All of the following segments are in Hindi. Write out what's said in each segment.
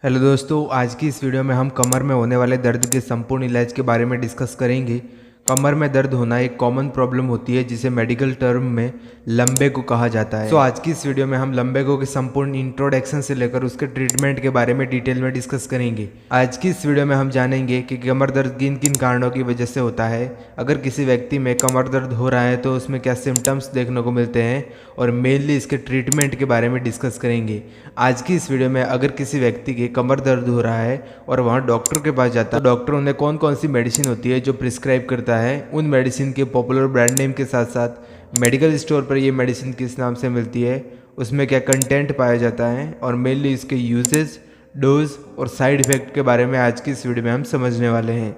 हेलो दोस्तों, आज की इस वीडियो में हम कमर में होने वाले दर्द के संपूर्ण इलाज के बारे में डिस्कस करेंगे। कमर में दर्द होना एक कॉमन प्रॉब्लम होती है जिसे मेडिकल टर्म में लंबेगो कहा जाता है। आज की इस वीडियो में हम लंबेगो के संपूर्ण इंट्रोडक्शन से लेकर उसके ट्रीटमेंट के बारे में डिटेल में डिस्कस करेंगे। आज की इस वीडियो में हम जानेंगे कि कमर दर्द किन किन कारणों की वजह से होता है, अगर किसी व्यक्ति में कमर दर्द हो रहा है तो उसमें क्या सिम्टम्स देखने को मिलते हैं, और मेनली इसके ट्रीटमेंट के बारे में डिस्कस करेंगे। आज की इस वीडियो में अगर किसी व्यक्ति के कमर दर्द हो रहा है और वहाँ डॉक्टर के पास जाता है तो डॉक्टर उन्हें कौन कौन सी मेडिसिन होती है जो प्रिस्क्राइब करता है, उन मेडिसिन के पॉपुलर ब्रांड नेम के साथ साथ मेडिकल स्टोर पर ये मेडिसिन किस नाम से मिलती है, उसमें क्या कंटेंट पाया जाता है, और मेनली इसके यूजेस, डोज और साइड इफ़ेक्ट के बारे में आज की इस वीडियो में हम समझने वाले हैं।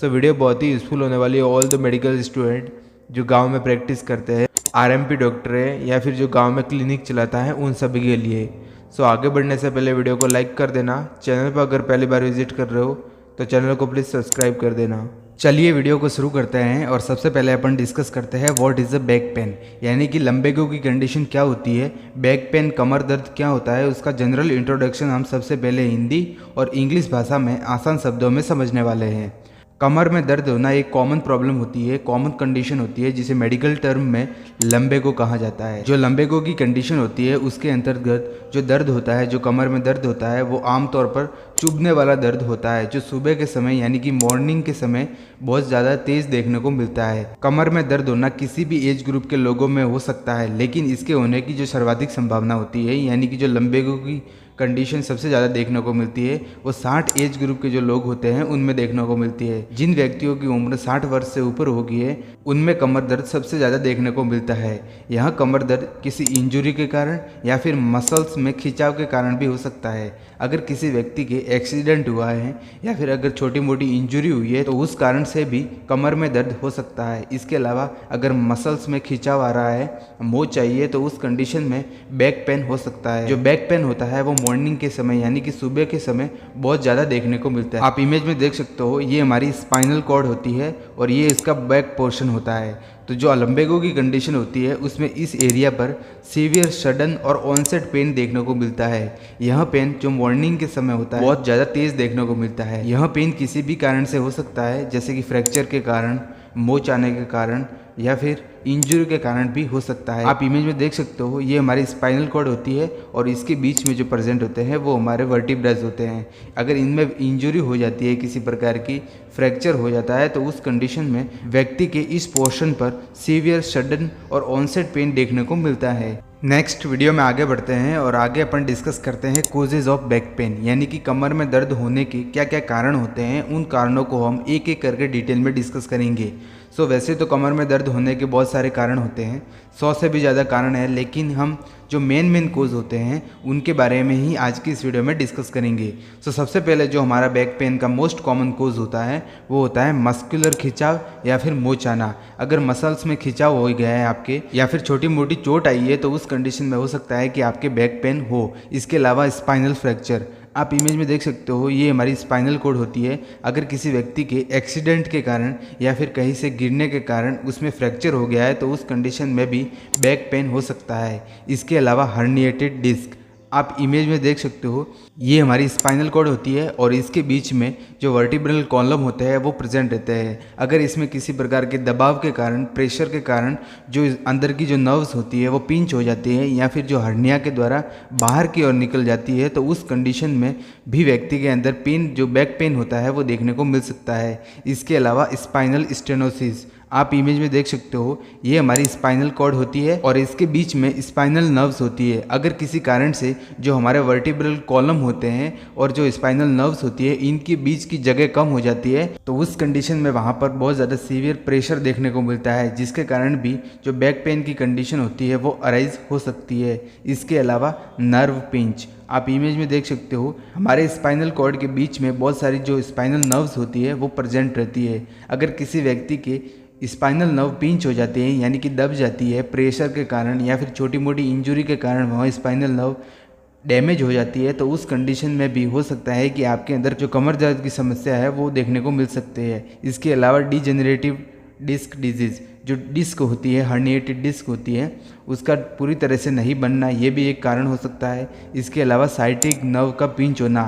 सो वीडियो बहुत ही यूज़फुल होने वाली है ऑल द मेडिकल स्टूडेंट जो गाँव में प्रैक्टिस करते हैं, आरएमपी डॉक्टर है या फिर जो गांव में क्लिनिक चलाता है, उन सभी के लिए। आगे बढ़ने से पहले वीडियो को लाइक कर देना। चैनल पर अगर पहली बार विजिट कर रहे हो तो चैनल को प्लीज़ सब्सक्राइब कर देना। चलिए वीडियो को शुरू करते हैं और सबसे पहले अपन डिस्कस करते हैं what is a back pain, यानी कि लंबेगो की कंडीशन क्या होती है, बैक पेन कमर दर्द क्या होता है, उसका जनरल इंट्रोडक्शन हम सबसे पहले हिंदी और इंग्लिश भाषा में आसान शब्दों में समझने वाले हैं। कमर में दर्द होना एक कॉमन प्रॉब्लम होती है, कॉमन कंडीशन होती है जिसे मेडिकल टर्म में लंबेगो कहा जाता है। जो लंबेगो की कंडीशन होती है उसके अंतर्गत जो दर्द होता है, जो कमर में दर्द होता है, वो आमतौर पर चुभने वाला दर्द होता है जो सुबह के समय यानी कि मॉर्निंग के समय बहुत ज़्यादा तेज देखने को मिलता है। कमर में दर्द होना किसी भी एज ग्रुप के लोगों में हो सकता है, लेकिन इसके होने की जो सर्वाधिक संभावना होती है, यानी कि जो लंबेगो की कंडीशन सबसे ज़्यादा देखने को मिलती है, वो 60 एज ग्रुप के जो लोग होते हैं उनमें देखने को मिलती है। जिन व्यक्तियों की उम्र 60 वर्ष से ऊपर हो गई है उनमें कमर दर्द सबसे ज़्यादा देखने को मिलता है। यह कमर दर्द किसी इंजरी के कारण या फिर मसल्स में खिंचाव के कारण भी हो सकता है। अगर किसी व्यक्ति के एक्सीडेंट हुआ है या फिर अगर छोटी मोटी इंजरी हुई है तो उस कारण से भी कमर में दर्द हो सकता है। इसके अलावा अगर मसल्स में खिंचाव आ रहा है, मोच चाहिए, तो उस कंडीशन में बैक पेन हो सकता है। जो बैक पेन होता है वो मॉर्निंग के समय यानी कि सुबह के समय बहुत ज़्यादा देखने को मिलता है। आप इमेज में देख सकते हो, ये हमारी स्पाइनल कॉर्ड होती है और ये इसका बैक पोर्शन होता है। तो जो लंबेगो की कंडीशन होती है उसमें इस एरिया पर सीवियर सडन और ऑनसेट पेन देखने को मिलता है। यह पेन जो मॉर्निंग के समय होता है बहुत ज़्यादा तेज देखने को मिलता है। यह पेन किसी भी कारण से हो सकता है, जैसे कि फ्रैक्चर के कारण, मोच आने के कारण या फिर इंजरी के कारण भी हो सकता है। आप इमेज में देख सकते हो, ये हमारी स्पाइनल कॉर्ड होती है और इसके बीच में जो प्रेजेंट होते हैं वो हमारे वर्टिब्रास होते हैं। अगर इनमें इंजरी हो जाती है, किसी प्रकार की फ्रैक्चर हो जाता है, तो उस कंडीशन में व्यक्ति के इस पोर्शन पर सीवियर सडन और ऑनसेट पेन देखने को मिलता है। नेक्स्ट वीडियो में आगे बढ़ते हैं और आगे अपन डिस्कस करते हैं कोजेज ऑफ बैक पेन, यानी कि कमर में दर्द होने के क्या क्या कारण होते हैं। उन कारणों को हम एक एक करके डिटेल में डिस्कस करेंगे। वैसे तो कमर में दर्द होने के बहुत सारे कारण होते हैं, 100 से भी ज़्यादा कारण है, लेकिन हम जो मेन कोज होते हैं उनके बारे में ही आज की इस वीडियो में डिस्कस करेंगे। सबसे पहले जो हमारा बैक पेन का मोस्ट कॉमन कोज होता है वो होता है मस्कुलर खिंचाव या फिर मोच आना। अगर मसल्स में खिंचाव हो गया है आपके, या फिर छोटी मोटी चोट आई है, तो उस कंडीशन में हो सकता है कि आपके बैक पेन हो। इसके अलावा स्पाइनल फ्रैक्चर, आप इमेज में देख सकते हो, ये हमारी स्पाइनल कॉर्ड होती है। अगर किसी व्यक्ति के एक्सीडेंट के कारण या फिर कहीं से गिरने के कारण उसमें फ्रैक्चर हो गया है तो उस कंडीशन में भी बैक पेन हो सकता है। इसके अलावा हर्निएटेड डिस्क, आप इमेज में देख सकते हो, ये हमारी स्पाइनल कॉर्ड होती है और इसके बीच में जो वर्टिब्रल कॉलम होते हैं वो प्रेजेंट रहते हैं। अगर इसमें किसी प्रकार के दबाव के कारण, प्रेशर के कारण जो अंदर की जो नर्व्स होती है वो पिंच हो जाती है या फिर जो हर्निया के द्वारा बाहर की ओर निकल जाती है, तो उस कंडीशन में भी व्यक्ति के अंदर पेन, जो बैक पेन होता है, वो देखने को मिल सकता है। इसके अलावा स्पाइनल स्टेनोसिस, आप इमेज में देख सकते हो, ये हमारी स्पाइनल कॉर्ड होती है और इसके बीच में स्पाइनल नर्व्स होती है। अगर किसी कारण से जो हमारे वर्टिब्रल कॉलम होते हैं और जो स्पाइनल नर्व्स होती है इनके बीच की जगह कम हो जाती है, तो उस कंडीशन में वहाँ पर बहुत ज़्यादा सीवियर प्रेशर देखने को मिलता है, जिसके कारण भी जो बैक पेन की कंडीशन होती है वो अराइज हो सकती है। इसके अलावा नर्व पिंच, आप इमेज में देख सकते हो, हमारे स्पाइनल कॉर्ड के बीच में बहुत सारी जो स्पाइनल नर्व्स होती है वो प्रेजेंट रहती है। अगर किसी व्यक्ति के स्पाइनल नर्व पिंच हो जाते हैं यानी कि दब जाती है प्रेशर के कारण या फिर छोटी मोटी इंजरी के कारण वहाँ स्पाइनल नर्व डैमेज हो जाती है, तो उस कंडीशन में भी हो सकता है कि आपके अंदर जो कमर दर्द की समस्या है वो देखने को मिल सकती है। इसके अलावा डिजेनरेटिव डिस्क डिजीज़, जो डिस्क होती है, हर्निएटेड डिस्क होती है, उसका पूरी तरह से नहीं बनना, ये भी एक कारण हो सकता है। इसके अलावा साइटिक नर्व का पिंच होना,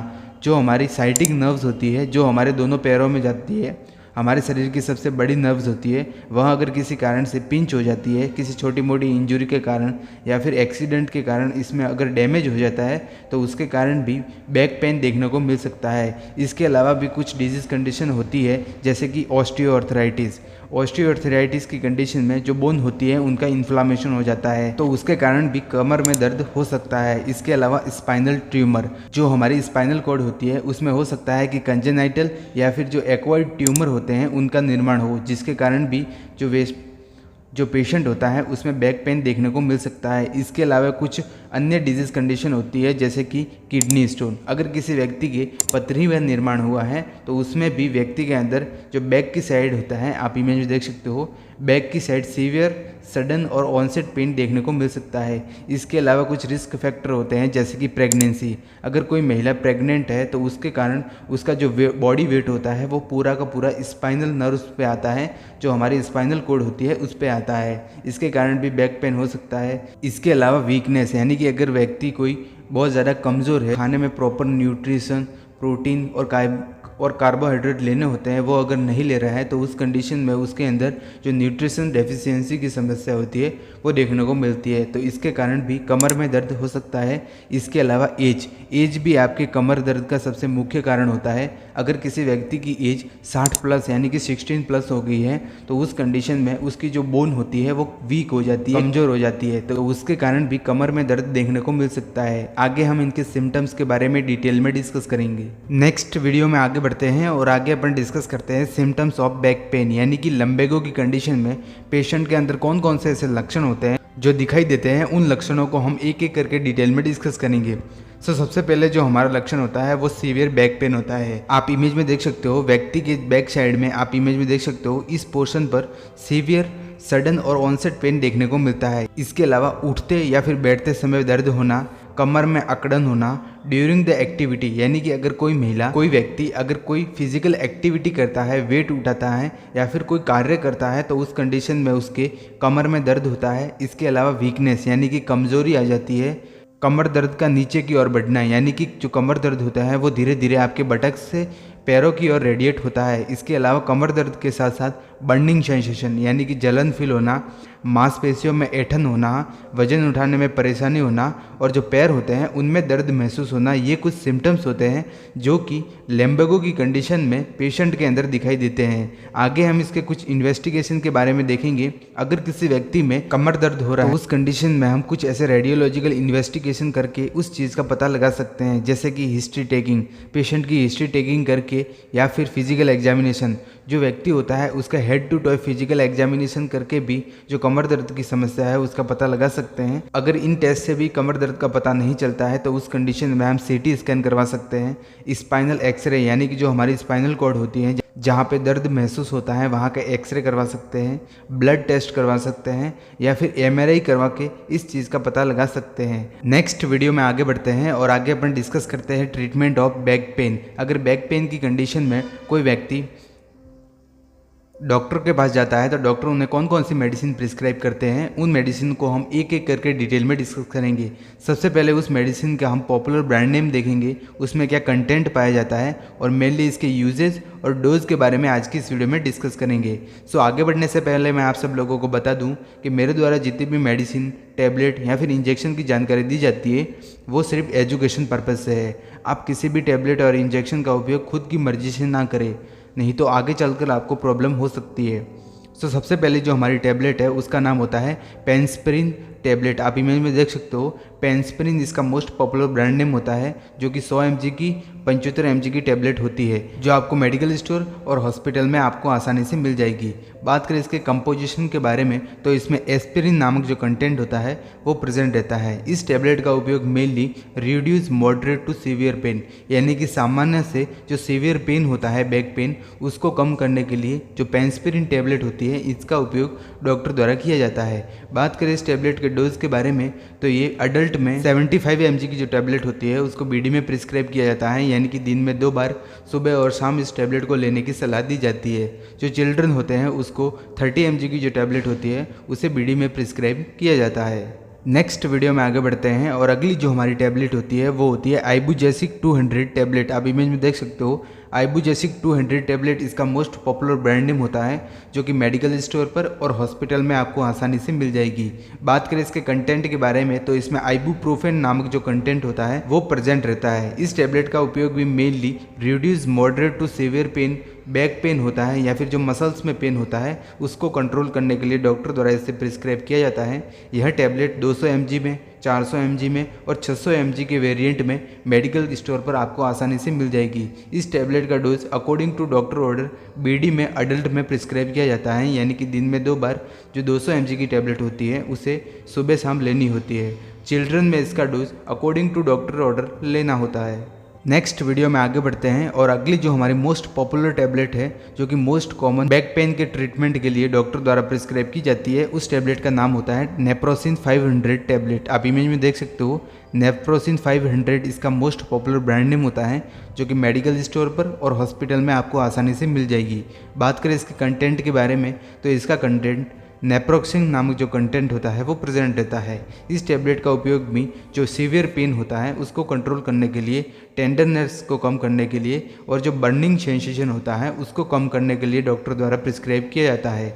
जो हमारी साइटिक नर्व्स होती है, जो हमारे दोनों पैरों में जाती है, हमारे शरीर की सबसे बड़ी नर्व्स होती है, वह अगर किसी कारण से पिंच हो जाती है, किसी छोटी मोटी इंजरी के कारण या फिर एक्सीडेंट के कारण इसमें अगर डैमेज हो जाता है तो उसके कारण भी बैक पेन देखने को मिल सकता है। इसके अलावा भी कुछ डिजीज़ कंडीशन होती है जैसे कि ऑस्टियोआर्थराइटिस। ऑस्टियोआर्थराइटिस की कंडीशन में जो बोन होती है उनका इन्फ्लामेशन हो जाता है, तो उसके कारण भी कमर में दर्द हो सकता है। इसके अलावा स्पाइनल ट्यूमर, जो हमारी स्पाइनल कॉर्ड होती है उसमें हो सकता है कि कंजेनाइटल या फिर जो एक्वायर्ड ट्यूमर होते हैं उनका निर्माण हो, जिसके कारण भी जो पेशेंट होता है उसमें बैक पेन देखने को मिल सकता है। इसके अलावा कुछ अन्य डिजीज़ कंडीशन होती है जैसे कि किडनी स्टोन। अगर किसी व्यक्ति के पथरी में निर्माण हुआ है तो उसमें भी व्यक्ति के अंदर जो बैक की साइड होता है, आप इमेज में देख सकते हो, बैक की साइड सीवियर सडन और ऑनसेट पेन देखने को मिल सकता है। इसके अलावा कुछ रिस्क फैक्टर होते हैं जैसे कि प्रेगनेंसी। अगर कोई महिला प्रेग्नेंट है तो उसके कारण उसका जो बॉडी वेट होता है वो पूरा का पूरा स्पाइनल नर्व्स पे आता है, जो हमारी स्पाइनल कॉर्ड होती है उस पे आता है। इसके कारण भी बैक पेन हो सकता है। इसके अलावा वीकनेस, यानी कि अगर व्यक्ति कोई बहुत ज़्यादा कमज़ोर है, खाने में प्रॉपर न्यूट्रिशन, प्रोटीन और कार्बोहाइड्रेट लेने होते हैं, वो अगर नहीं ले रहा है तो उस कंडीशन में उसके अंदर जो न्यूट्रिशन डेफिशिएंसी की समस्या होती है वो देखने को मिलती है, तो इसके कारण भी कमर में दर्द हो सकता है। इसके अलावा एज भी आपके कमर दर्द का सबसे मुख्य कारण होता है। अगर किसी व्यक्ति की एज 60 प्लस यानी कि 16 प्लस हो गई है तो उस कंडीशन में उसकी जो बोन होती है वो वीक हो जाती है, कमज़ोर हो जाती है, तो उसके कारण भी कमर में दर्द देखने को मिल सकता है। आगे हम इनके सिम्टम्स के बारे में डिटेल में डिस्कस करेंगे। नेक्स्ट वीडियो में आगे बढ़ते हैं और आगे अपन डिस्कस करते हैं सिम्टम्स ऑफ बैक पेन, यानी कि लंबेगो की कंडीशन में पेशेंट के अंदर कौन कौन से ऐसे लक्षण होते हैं जो दिखाई देते हैं। उन लक्षणों को हम एक एक करके डिटेल में डिस्कस करेंगे। सबसे पहले जो हमारा लक्षण होता है वो सीवियर बैक पेन होता है। आप इमेज में देख सकते हो, व्यक्ति के बैक साइड में आप इमेज में देख सकते हो, इस पोर्शन पर सीवियर सडन और ऑनसेट पेन देखने को मिलता है। इसके अलावा उठते या फिर बैठते समय दर्द होना, कमर में अकड़न होना ड्यूरिंग द एक्टिविटी, यानी कि अगर कोई महिला, कोई व्यक्ति अगर कोई फिजिकल एक्टिविटी करता है, वेट उठाता है या फिर कोई कार्य करता है तो उस कंडीशन में उसके कमर में दर्द होता है। इसके अलावा वीकनेस, यानी कि कमज़ोरी आ जाती है। कमर दर्द का नीचे की ओर बढ़ना, यानी कि जो कमर दर्द होता है वो धीरे धीरे आपके बटक से पैरों की ओर रेडिएट होता है। इसके अलावा कमर दर्द के साथ साथ बर्निंग सेंसेशन, यानी कि जलन फील होना, मांसपेशियों में ऐंठन होना, वजन उठाने में परेशानी होना और जो पैर होते हैं उनमें दर्द महसूस होना, ये कुछ सिम्टम्स होते हैं जो कि लंबेगो की कंडीशन में पेशेंट के अंदर दिखाई देते हैं। आगे हम इसके कुछ इन्वेस्टिगेशन के बारे में देखेंगे। अगर किसी व्यक्ति में कमर दर्द हो रहा है तो उस कंडीशन में हम कुछ ऐसे रेडियोलॉजिकल इन्वेस्टिगेशन करके उस चीज़ का पता लगा सकते हैं, जैसे कि हिस्ट्री टेकिंग, पेशेंट की हिस्ट्री टेकिंग करके, या फिर फिजिकल एग्जामिनेशन, जो व्यक्ति होता है उसका head to toe physical examination करके भी जो कमर दर्द की समस्या है उसका पता लगा सकते हैं। अगर इन टेस्ट से भी कमर दर्द का पता नहीं चलता है तो उस कंडीशन में हम सीटी स्कैन करवा सकते हैं। स्पाइनल एक्सरे, यानी कि जो हमारी स्पाइनल कॉर्ड होती है जहाँ पे दर्द महसूस होता है वहाँ का एक्सरे करवा सकते हैं, ब्लड टेस्ट करवा सकते हैं या फिर एमआरआई करवा के इस चीज़ का पता लगा सकते हैं। नेक्स्ट वीडियो में आगे बढ़ते हैं और आगे अपन डिस्कस करते हैं ट्रीटमेंट ऑफ बैक पेन। अगर बैक पेन की कंडीशन में कोई व्यक्ति डॉक्टर के पास जाता है तो डॉक्टर उन्हें कौन कौन सी मेडिसिन प्रिस्क्राइब करते हैं, उन मेडिसिन को हम एक एक करके डिटेल में डिस्कस करेंगे। सबसे पहले उस मेडिसिन का हम पॉपुलर ब्रांड नेम देखेंगे, उसमें क्या कंटेंट पाया जाता है और मेनली इसके यूजेज और डोज के बारे में आज की इस वीडियो में डिस्कस करेंगे। सो आगे बढ़ने से पहले मैं आप सब लोगों को बता दूं कि मेरे द्वारा जितनी भी मेडिसिन, टैबलेट या फिर इंजेक्शन की जानकारी दी जाती है वो सिर्फ एजुकेशन पर्पज़ से है। आप किसी भी टैबलेट और इंजेक्शन का उपयोग खुद की मर्जी से ना करें, नहीं तो आगे चलकर आपको प्रॉब्लम हो सकती है। तो सबसे पहले जो हमारी टैबलेट है उसका नाम होता है पेनस्प्रिन टैबलेट। आप इमेज में देख सकते हो, पेनस्प्रिन इसका मोस्ट पॉपुलर ब्रांड नेम होता है, जो कि 100 mg की 75 mg की टैबलेट होती है, जो आपको मेडिकल स्टोर और हॉस्पिटल में आपको आसानी से मिल जाएगी। बात करें इसके कंपोजिशन के बारे में तो इसमें एस्पिरिन नामक जो कंटेंट होता है वो प्रेजेंट रहता है। इस टैबलेट का उपयोग mainly reduce moderate to severe pain, यानी कि सामान्य से जो सीवियर पेन होता है बैक पेन, उसको कम करने के लिए जो पेनस्प्रिन टैबलेट होती है इसका उपयोग डॉक्टर द्वारा किया जाता है। बात करें इस टैबलेट के डोज के बारे में तो ये अडल्ट में 75 mg की जो टैबलेट होती है उसको बीडी में प्रिस्क्राइब किया जाता है, यानी कि दिन में 2 बार सुबह और शाम इस टैबलेट को लेने की सलाह दी जाती है। जो चिल्ड्रन होते हैं उसको 30 mg की जो टैबलेट होती है उसे बीडी में प्रिस्क्राइब किया जाता है। नेक्स्ट वीडियो में आगे बढ़ते हैं और अगली जो हमारी टैबलेट होती है वो होती है आइबुजेसिक 200 टैबलेट। आप इमेज में देख सकते हो आइबुजेसिक 200 टैबलेट इसका मोस्ट पॉपुलर ब्रांड नेम होता है, जो कि मेडिकल स्टोर पर और हॉस्पिटल में आपको आसानी से मिल जाएगी। बात करें इसके कंटेंट के बारे में तो इसमें आइबुप्रोफेन नामक जो कंटेंट होता है वो प्रेजेंट रहता है। इस टैबलेट का उपयोग भी mainly reduce moderate to severe pain, back pain होता है या फिर जो मसल्स में पेन होता है उसको कंट्रोल करने के लिए डॉक्टर द्वारा इसे प्रिस्क्राइब किया जाता है। यह टैबलेट 200 mg में, 400 mg में और 600 mg के वेरिएंट में मेडिकल स्टोर पर आपको आसानी से मिल जाएगी। इस टैबलेट का dose according to doctor order BD में अडल्ट में प्रिस्क्राइब किया जाता है, यानी कि दिन में 2 बार जो 200 mg की टैबलेट होती है उसे सुबह शाम लेनी होती है। चिल्ड्रन में इसका dose according to doctor order लेना होता है। नेक्स्ट वीडियो में आगे बढ़ते हैं और अगली जो हमारी मोस्ट पॉपुलर टैबलेट है जो कि मोस्ट कॉमन बैक पेन के ट्रीटमेंट के लिए डॉक्टर द्वारा प्रिस्क्राइब की जाती है, उस टैबलेट का नाम होता है नेप्रोसिन 500 टैबलेट। आप इमेज में देख सकते हो नेप्रोसिन 500 इसका मोस्ट पॉपुलर ब्रांड नेम होता है, जो कि मेडिकल स्टोर पर और हॉस्पिटल में आपको आसानी से मिल जाएगी। बात करें इसके कंटेंट के बारे में तो इसका कंटेंट नेप्रोक्सिन नामक जो कंटेंट होता है वो प्रेजेंट रहता है। इस टैबलेट का उपयोग भी जो सीवियर पेन होता है उसको कंट्रोल करने के लिए, टेंडरनेस को कम करने के लिए और जो बर्निंग सेंसेशन होता है उसको कम करने के लिए डॉक्टर द्वारा प्रिस्क्राइब किया जाता है।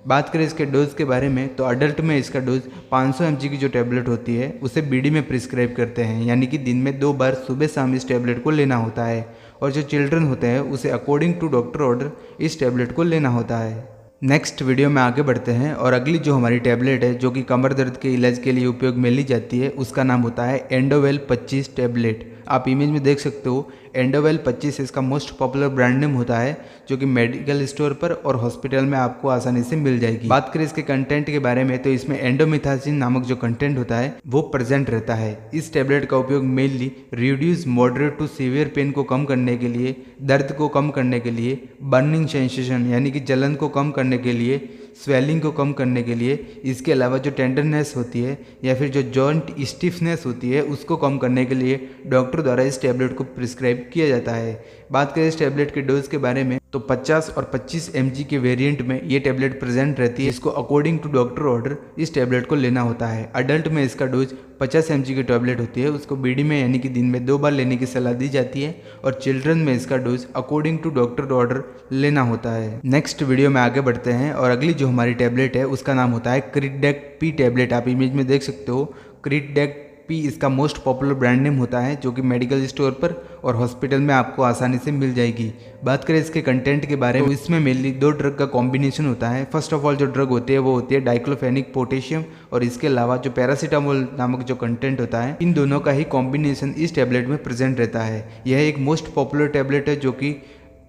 बात करें इसके डोज के बारे में तो अडल्ट में इसका डोज 500 mg की जो टैबलेट होती है उसे बीडी में प्रिस्क्राइब करते हैं, यानी कि दिन में 2 बार सुबह शाम इस टैबलेट को लेना होता है। और जो चिल्ड्रन होते हैं उसे अकॉर्डिंग टू डॉक्टर ऑर्डर इस टैबलेट को लेना होता है। नेक्स्ट वीडियो में आगे बढ़ते हैं और अगली जो हमारी टैबलेट है जो कि कमर दर्द के इलाज के लिए उपयोग में ली जाती है उसका नाम होता है एंडोवेल 25 टैबलेट। आप इमेज में देख सकते हो एंडोवेल 25 इसका मोस्ट पॉपुलर ब्रांड नेम होता है, जो कि मेडिकल स्टोर पर और हॉस्पिटल में आपको आसानी से मिल जाएगी। बात करें इसके कंटेंट के बारे में तो इसमें एंडोमिथासिन नामक जो कंटेंट होता है वो प्रेजेंट रहता है। इस टैबलेट का उपयोग mainly reduce moderate to severe pain को कम करने के लिए, दर्द को कम करने के लिए, बर्निंग सेंसेशन यानी कि जलन को कम करने के लिए, स्वेलिंग को कम करने के लिए, इसके अलावा जो टेंडरनेस होती है या फिर जो जॉइंट स्टिफनेस होती है उसको कम करने के लिए डॉक्टर द्वारा इस टैबलेट को प्रिस्क्राइब किया जाता है। बात करें इस टैबलेट के डोज के बारे में तो 50 और 25 mg के वेरिएंट में ये टैबलेट प्रेजेंट रहती है। इसको अकॉर्डिंग टू डॉक्टर ऑर्डर इस टैबलेट को लेना होता है। अडल्ट में इसका डोज 50 mg की टैबलेट होती है, उसको बीडी में यानी कि दिन में 2 बार लेने की सलाह दी जाती है। और चिल्ड्रन में इसका dose according to doctor order लेना होता है। नेक्स्ट वीडियो में आगे बढ़ते हैं और अगली जो हमारी टैबलेट है उसका नाम होता है क्रिडेक्ट पी टैबलेट। आप इमेज में देख सकते हो क्रिडेक्ट पी इसका मोस्ट पॉपुलर ब्रांड नेम होता है, जो कि मेडिकल स्टोर पर और हॉस्पिटल में आपको आसानी से मिल जाएगी। बात करें इसके कंटेंट के बारे में तो इसमें मेनली 2 ड्रग का कॉम्बिनेशन होता है। फर्स्ट ऑफ ऑल जो ड्रग होती है वो होती है डाइक्लोफेनिक पोटेशियम और इसके अलावा जो पैरासीटामोल नामक जो कंटेंट होता है, इन दोनों का ही कॉम्बिनेशन इस टैबलेट में प्रेजेंट रहता है। यह एक मोस्ट पॉपुलर टैबलेट है जो कि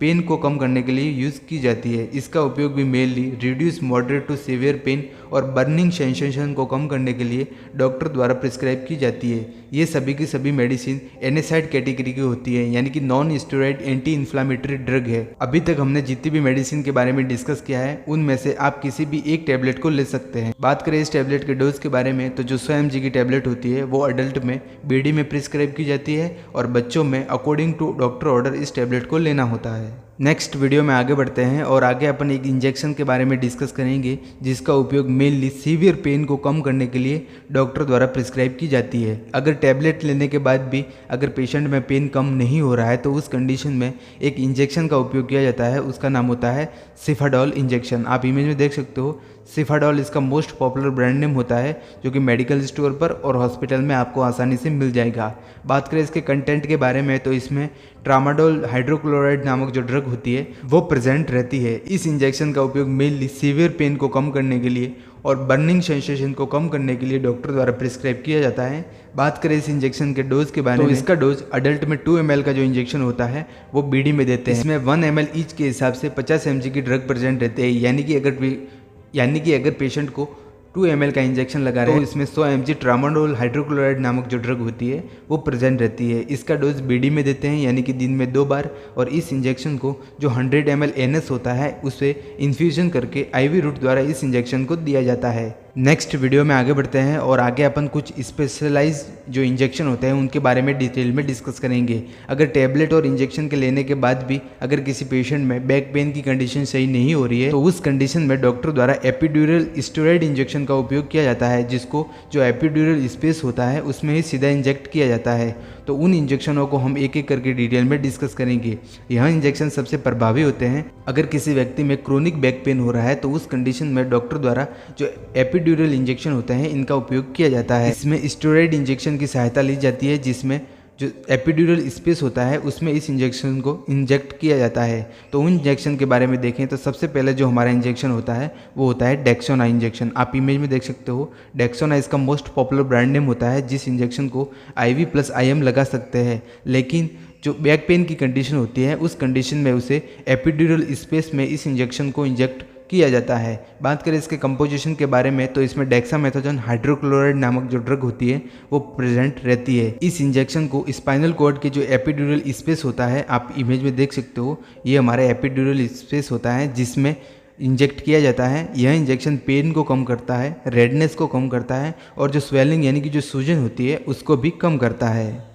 पेन को कम करने के लिए यूज़ की जाती है। इसका उपयोग भी mainly reduce moderate to severe pain और बर्निंग सेंसेशन को कम करने के लिए डॉक्टर द्वारा प्रिस्क्राइब की जाती है। ये सभी की सभी मेडिसिन एनेसाइड कैटेगरी की होती है, यानी कि non steroid anti inflammatory drug है। अभी तक हमने जितनी भी मेडिसिन के बारे में डिस्कस किया है उनमें से आप किसी भी एक टैबलेट को ले सकते हैं। बात करें इस टैबलेट के डोज के बारे में तो जो 100 mg की टैबलेट होती है वो अडल्ट में बीडी में प्रिस्क्राइब की जाती है और बच्चों में अकॉर्डिंग टू डॉक्टर ऑर्डर इस टैबलेट को लेना होता है। नेक्स्ट वीडियो में आगे बढ़ते हैं और आगे अपन एक इंजेक्शन के बारे में डिस्कस करेंगे जिसका उपयोग मेनली सीवियर पेन को कम करने के लिए डॉक्टर द्वारा प्रिस्क्राइब की जाती है। अगर टैबलेट लेने के बाद भी अगर पेशेंट में पेन कम नहीं हो रहा है तो उस कंडीशन में एक इंजेक्शन का उपयोग किया जाता है, उसका नाम होता है सिफाडॉल इंजेक्शन। आप इमेज में देख सकते हो सिफाडॉल इसका मोस्ट पॉपुलर ब्रांड नेम होता है, जो कि मेडिकल स्टोर पर और हॉस्पिटल में आपको आसानी से मिल जाएगा। बात करें इसके कंटेंट के बारे में तो इसमें ट्रामाडोल हाइड्रोक्लोराइड नामक जो ड्रग होती है वो प्रेजेंट रहती है। इस इंजेक्शन का उपयोग मेनली सीवियर पेन को कम करने के लिए और बर्निंग सेंसेशन को कम करने के लिए डॉक्टर द्वारा प्रिस्क्राइब किया जाता है। बात करें इस इंजेक्शन के डोज के बारे में तो इसका डोज अडल्ट में 2 ml का जो इंजेक्शन होता है वो बीडी में देते हैं। इसमें 1 ml ईच के हिसाब से 50 mg की ड्रग प्रेजेंट रहते हैं, यानी कि अगर पेशेंट को 2 ml का इंजेक्शन लगा रहे हैं तो इसमें 100 mg ट्रामाडोल हाइड्रोक्लोराइड नामक जो ड्रग होती है वो प्रेजेंट रहती है। इसका डोज बीडी में देते हैं, यानी कि दिन में 2 बार। और इस इंजेक्शन को जो 100 ml NS होता है उसे इन्फ्यूजन करके IV रूट द्वारा इस इंजेक्शन को दिया जाता है। नेक्स्ट वीडियो में आगे बढ़ते हैं और आगे अपन कुछ स्पेशलाइज जो इंजेक्शन होते हैं उनके बारे में डिटेल में डिस्कस करेंगे। अगर टैबलेट और इंजेक्शन के लेने के बाद भी अगर किसी पेशेंट में बैक पेन की कंडीशन सही नहीं हो रही है तो उस कंडीशन में डॉक्टर द्वारा एपिड्यूरल स्टेरॉइड इंजेक्शन का उपयोग किया जाता है, जिसको जो एपिड्यूरल स्पेस होता है उसमें ही सीधा इंजेक्ट किया जाता है। तो उन इंजेक्शनों को हम एक एक करके डिटेल में डिस्कस करेंगे। यह इंजेक्शन सबसे प्रभावी होते हैं अगर किसी व्यक्ति में क्रोनिक बैक पेन हो रहा है तो उस कंडीशन में डॉक्टर द्वारा जो एपिड्यूरल इंजेक्शन होते हैं इनका उपयोग किया जाता है। इसमें स्टेरॉइड इंजेक्शन की सहायता ली जाती है, जिसमें जो एपिड्यूरल स्पेस होता है उसमें इस इंजेक्शन को इंजेक्ट किया जाता है। तो उन इंजेक्शन के बारे में देखें तो सबसे पहले जो हमारा इंजेक्शन होता है वो होता है डेक्सोना इंजेक्शन। आप इमेज में देख सकते हो, डेक्सोना इसका मोस्ट पॉपुलर ब्रांड नेम होता है, जिस इंजेक्शन को IV + IM लगा सकते हैं। लेकिन जो बैक पेन की कंडीशन होती है उस कंडीशन में उसे एपिड्यूरल स्पेस में इस इंजेक्शन को इंजेक्ट किया जाता है। बात करें इसके कंपोजिशन के बारे में तो इसमें डेक्सामेथासोन हाइड्रोक्लोराइड नामक जो ड्रग होती है वो प्रेजेंट रहती है। इस इंजेक्शन को स्पाइनल कॉर्ड के जो एपिड्यूरल स्पेस होता है, आप इमेज में देख सकते हो, ये हमारा एपिड्यूरल स्पेस होता है जिसमें इंजेक्ट किया जाता है। यह इंजेक्शन पेन को कम करता है, रेडनेस को कम करता है और जो स्वेलिंग यानी कि जो सूजन होती है उसको भी कम करता है।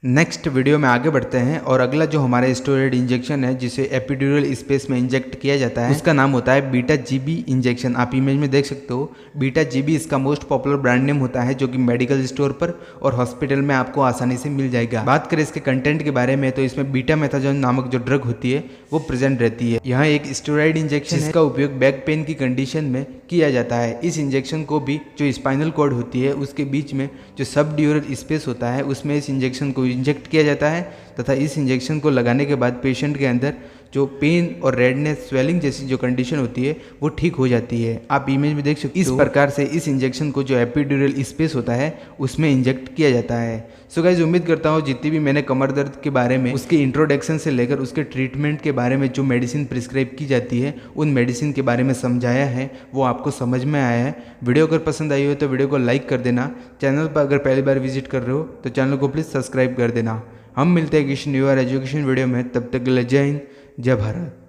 नेक्स्ट वीडियो में आगे बढ़ते हैं और अगला जो हमारा स्टेरॉइड इंजेक्शन है जिसे एपिड्यूरल स्पेस में इंजेक्ट किया जाता है उसका नाम होता है बीटा GB इंजेक्शन। आप इमेज में देख सकते हो, बीटा GB इसका मोस्ट पॉपुलर ब्रांड नेम होता है जो कि मेडिकल स्टोर पर और हॉस्पिटल में आपको आसानी से मिल जाएगा। बात करें इसके कंटेंट के बारे में तो इसमें बीटामेथासोन नामक जो ड्रग होती है वो प्रेजेंट रहती है। यहाँ एक स्टेरॉइड इंजेक्शन जिसका उपयोग बैक पेन की कंडीशन में किया जाता है। इस इंजेक्शन को भी जो स्पाइनल कॉर्ड होती है उसके बीच में जो सबड्यूरल स्पेस होता है उसमें इस इंजेक्शन को इंजेक्ट किया जाता है तथा इस इंजेक्शन को लगाने के बाद पेशेंट के अंदर जो पेन और रेडनेस, स्वेलिंग जैसी जो कंडीशन होती है वो ठीक हो जाती है। आप इमेज में देख सकते हो। इस प्रकार से इस इंजेक्शन को जो एपिड्यूरल स्पेस होता है उसमें इंजेक्ट किया जाता है। सो गाइस, उम्मीद करता हूँ जितनी भी मैंने कमर दर्द के बारे में, उसके इंट्रोडक्शन से लेकर उसके ट्रीटमेंट के बारे में जो मेडिसिन प्रिस्क्राइब की जाती है उन मेडिसिन के बारे में समझाया है वो आपको समझ में आया है। वीडियो अगर पसंद आई हो तो वीडियो को लाइक कर देना। चैनल पर अगर पहली बार विजिट कर रहे हो तो चैनल को प्लीज़ सब्सक्राइब कर देना। हम मिलते हैं किसी न्यू एजुकेशन वीडियो में, तब तक के लिए जय हिंद, जय भारत।